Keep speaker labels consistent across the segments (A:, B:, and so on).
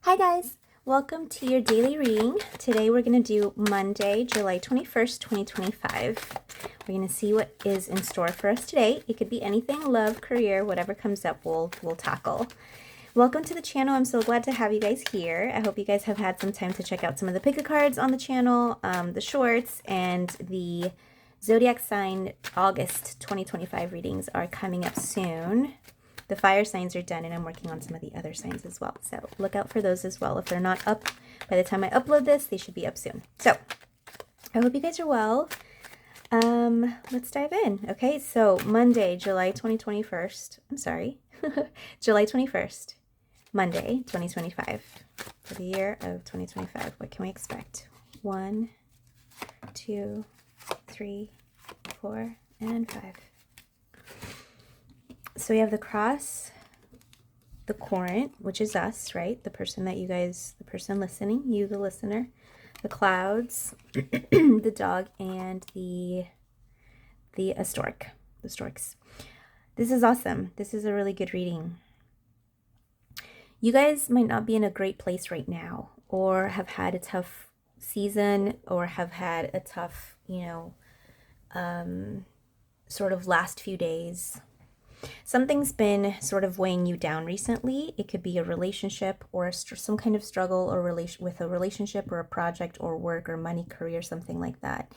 A: Hi guys, welcome to your daily reading. Today we're going to do Monday, July 21st, 2025. We're going to see what is in store for us today. It could be anything, love, career, whatever comes up we'll tackle. Welcome to the channel. I'm so glad to have you guys here. I hope you guys have had some time to check out some of the pick-a-cards on the channel, the shorts, and the zodiac sign August 2025 readings are coming up soon. The fire signs are done, and I'm working on some of the other signs as well. So look out for those as well. If they're not up by the time I upload this, they should be up soon. So I hope you guys are well. Let's dive in. Okay, so Monday, July 2021st. I'm sorry. July 21st. Monday, 2025. For the year of 2025. What can we expect? 1, 2, 3, 4, and 5. So we have the cross, the current, which is us, right? The person that you guys, the person listening, you the listener, the clouds, the dog, and the stork, the storks. This is awesome. This is a really good reading. You guys might not be in a great place right now, or have had a tough season, or have had a tough, sort of last few days. Something's been sort of weighing you down recently. It could be a relationship or some kind of struggle or with a relationship or a project or work or money, career, something like that.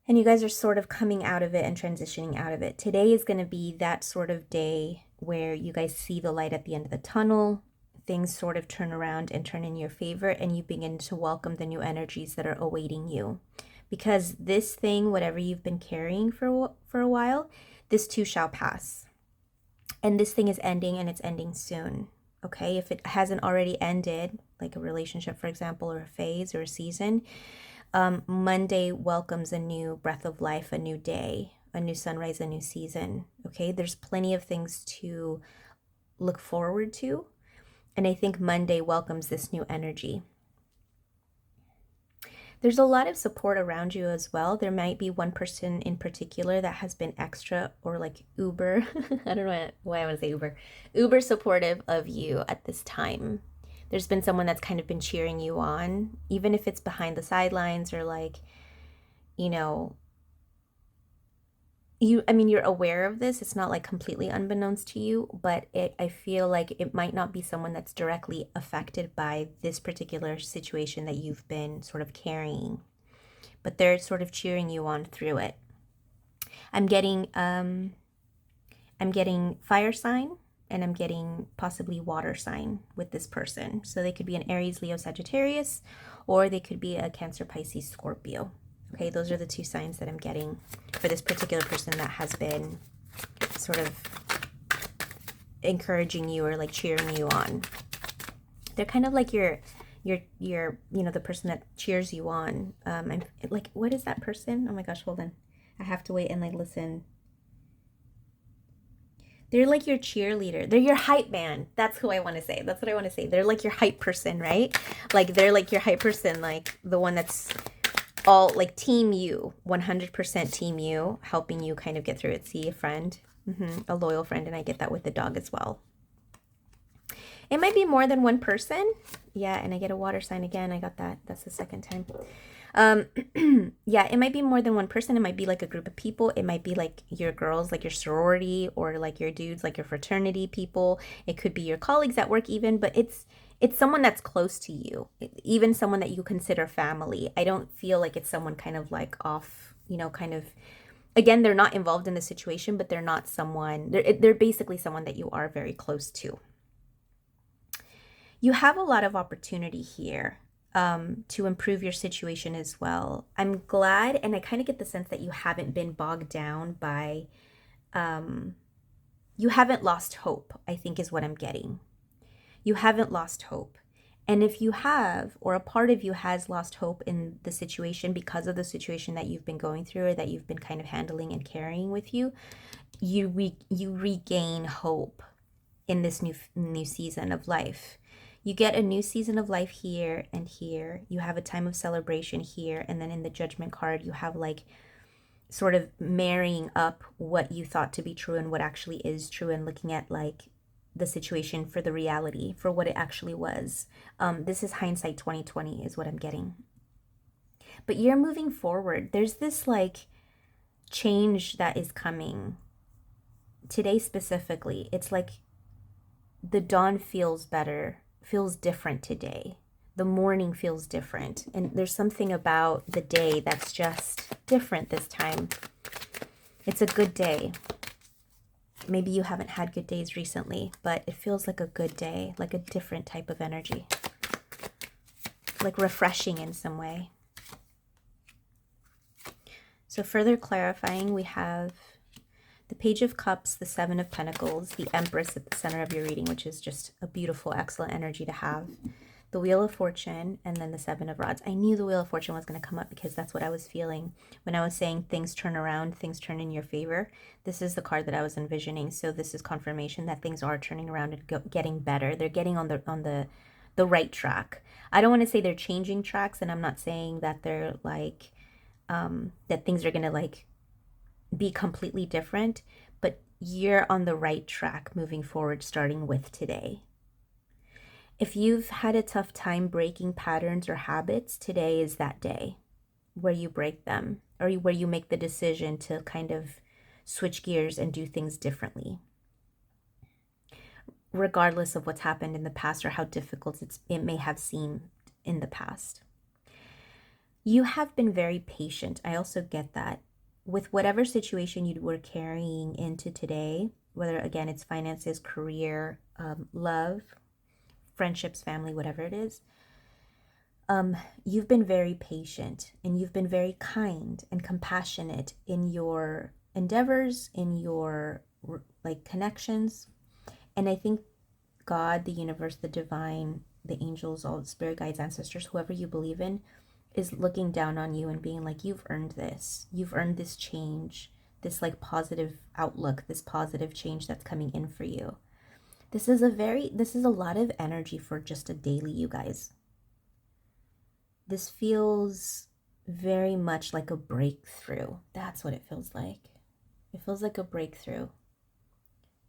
A: And you guys are sort of coming out of it and transitioning out of it. Today is going to be that sort of day where you guys see the light at the end of the tunnel. Things sort of turn around and turn in your favor, and you begin to welcome the new energies that are awaiting you. Because this thing, whatever you've been carrying for a while, this too shall pass. And this thing is ending, and it's ending soon. Okay, if it hasn't already ended, like a relationship, for example, or a phase or a season, Monday welcomes a new breath of life, a new day, a new sunrise, a new season. Okay, there's plenty of things to look forward to. And I think Monday welcomes this new energy. There's a lot of support around you as well. There might be one person in particular that has been extra or like uber, I don't know why I want to say uber supportive of you at this time. There's been someone that's kind of been cheering you on, even if it's behind the sidelines or like, you're aware of this. It's not like completely unbeknownst to you, but I feel like it might not be someone that's directly affected by this particular situation that you've been sort of carrying, but they're sort of cheering you on through it. I'm getting fire sign, and I'm getting possibly water sign with this person. So they could be an Aries, Leo, Sagittarius, or they could be a Cancer, Pisces, Scorpio. Okay, those are the two signs that I'm getting for this particular person that has been sort of encouraging you or like cheering you on. They're kind of like your the person that cheers you on. I'm like, what is that person? Oh my gosh, hold on. I have to wait and like listen. They're like your cheerleader. They're your hype man. That's who I want to say. That's what I want to say. They're like your hype person, right? Like they're like your hype person, like the one that's all like team you, 100% team you, helping you kind of get through it. See, a friend, a loyal friend, and I get that with the dog as well. It might be more than one person. Yeah, and I get a water sign again. I got that. That's the second time. Yeah, it might be more than one person. It might be like a group of people. It might be like your girls, like your sorority, or like your dudes, like your fraternity people. It could be your colleagues at work even, but it's someone that's close to you, even someone that you consider family. I don't feel like it's someone kind of like off, kind of, again, they're not involved in the situation, but they're not someone, they're basically someone that you are very close to. You have a lot of opportunity here to improve your situation as well. I'm glad, and I kind of get the sense that you haven't been bogged down by, you haven't lost hope, I think is what I'm getting. You haven't lost hope. And if you have, or a part of you has lost hope in the situation because of the situation that you've been going through or that you've been kind of handling and carrying with you, you regain hope in this new season of life. You get a new season of life here and here. You have a time of celebration here. And then in the Judgment card, you have like sort of marrying up what you thought to be true and what actually is true, and looking at like the situation for the reality, for what it actually was. This is hindsight 2020 is what I'm getting. But you're moving forward. There's this like change that is coming today specifically. It's like the dawn feels better, feels different today. The morning feels different. And there's something about the day that's just different this time. It's a good day. Maybe you haven't had good days recently, but it feels like a good day, like a different type of energy. Like refreshing in some way. So further clarifying, we have the Page of Cups, the Seven of Pentacles, the Empress at the center of your reading, which is just a beautiful, excellent energy to have. The Wheel of Fortune, and then the Seven of Rods. I knew the Wheel of Fortune was going to come up because that's what I was feeling when I was saying things turn around, things turn in your favor. This is the card that I was envisioning. So this is confirmation that things are turning around and getting better. They're getting on the right track. I don't want to say they're changing tracks, and I'm not saying that they're like that things are going to like be completely different, but you're on the right track moving forward, starting with today. If you've had a tough time breaking patterns or habits, today is that day where you break them, or where you make the decision to kind of switch gears and do things differently. Regardless of what's happened in the past or how difficult it may have seemed in the past. You have been very patient. I also get that. With whatever situation you were carrying into today, whether again it's finances, career, love, friendships, family, whatever it is, you've been very patient and you've been very kind and compassionate in your endeavors, in your like connections. And I think God, the universe, the divine, the angels, all the spirit guides, ancestors, whoever you believe in, is looking down on you and being like, you've earned this. You've earned this change, this like positive outlook, this positive change that's coming in for you. This is a lot of energy for just a daily, you guys. This feels very much like a breakthrough. That's what it feels like. It feels like a breakthrough.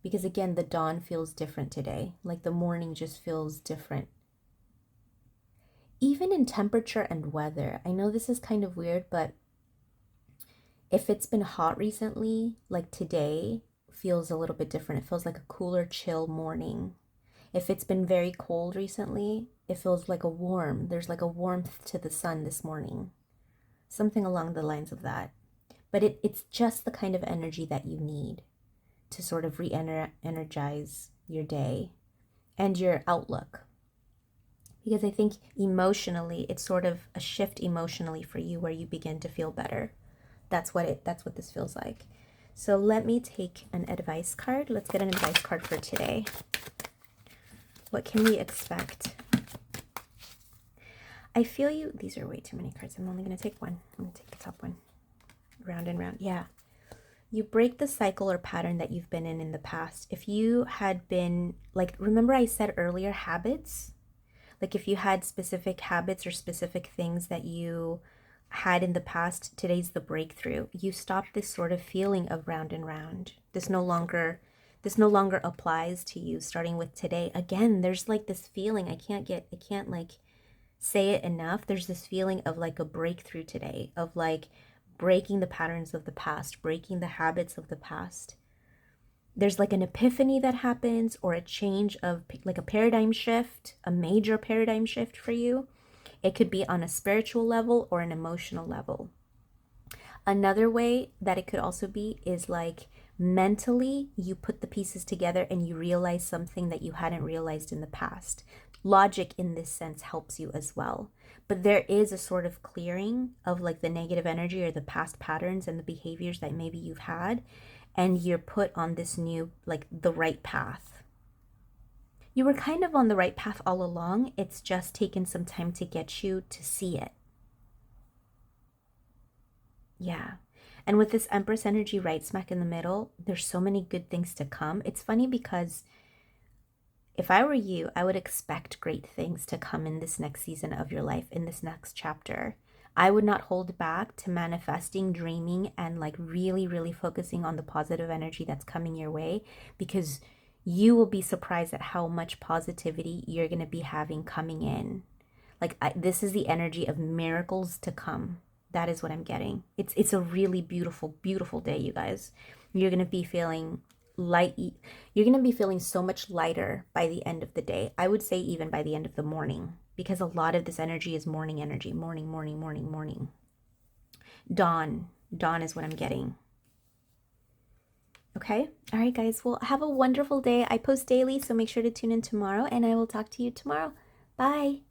A: Because again, the dawn feels different today. Like the morning just feels different. Even in temperature and weather. I know this is kind of weird, but if it's been hot recently, like today, feels a little bit different. It feels like a cooler, chill morning. If it's been very cold recently, it feels like there's like a warmth to the sun this morning. Something along the lines of that. But it's just the kind of energy that you need to sort of re-energize your day and your outlook. Because I think emotionally, it's sort of a shift emotionally for you where you begin to feel better. That's what this feels like. So let me take an advice card. Let's get an advice card for today. What can we expect? I feel you. These are way too many cards. I'm only going to take one. I'm going to take the top one. Round and round. Yeah. You break the cycle or pattern that you've been in the past. If you had been, like, remember I said earlier, habits? Like if you had specific habits or specific things that you had in the past, today's the breakthrough. You stop this sort of feeling of round and round. This no longer applies to you starting with today. Again, there's like this feeling, I can't like say it enough. There's this feeling of like a breakthrough today, of like breaking the patterns of the past, breaking the habits of the past. There's like an epiphany that happens, or a change of like a paradigm shift, a major paradigm shift for you. It could be on a spiritual level or an emotional level. Another way that it could also be is like mentally you put the pieces together and you realize something that you hadn't realized in the past. Logic in this sense helps you as well. But there is a sort of clearing of like the negative energy or the past patterns and the behaviors that maybe you've had, and you're put on this new, like the right path. You were kind of on the right path all along. It's just taken some time to get you to see it. Yeah. And with this Empress energy right smack in the middle, there's so many good things to come. It's funny because if I were you, I would expect great things to come in this next season of your life, in this next chapter. I would not hold back to manifesting, dreaming, and like really, really focusing on the positive energy that's coming your way, because you will be surprised at how much positivity you're going to be having coming in. Like, this is the energy of miracles to come. That is what I'm getting. It's a really beautiful, beautiful day, you guys. You're going to be feeling light. You're going to be feeling so much lighter by the end of the day. I would say even by the end of the morning, because a lot of this energy is morning energy. Morning, morning, morning, morning. Dawn. Dawn is what I'm getting. Okay? All right, guys. Well, have a wonderful day. I post daily, so make sure to tune in tomorrow, and I will talk to you tomorrow. Bye.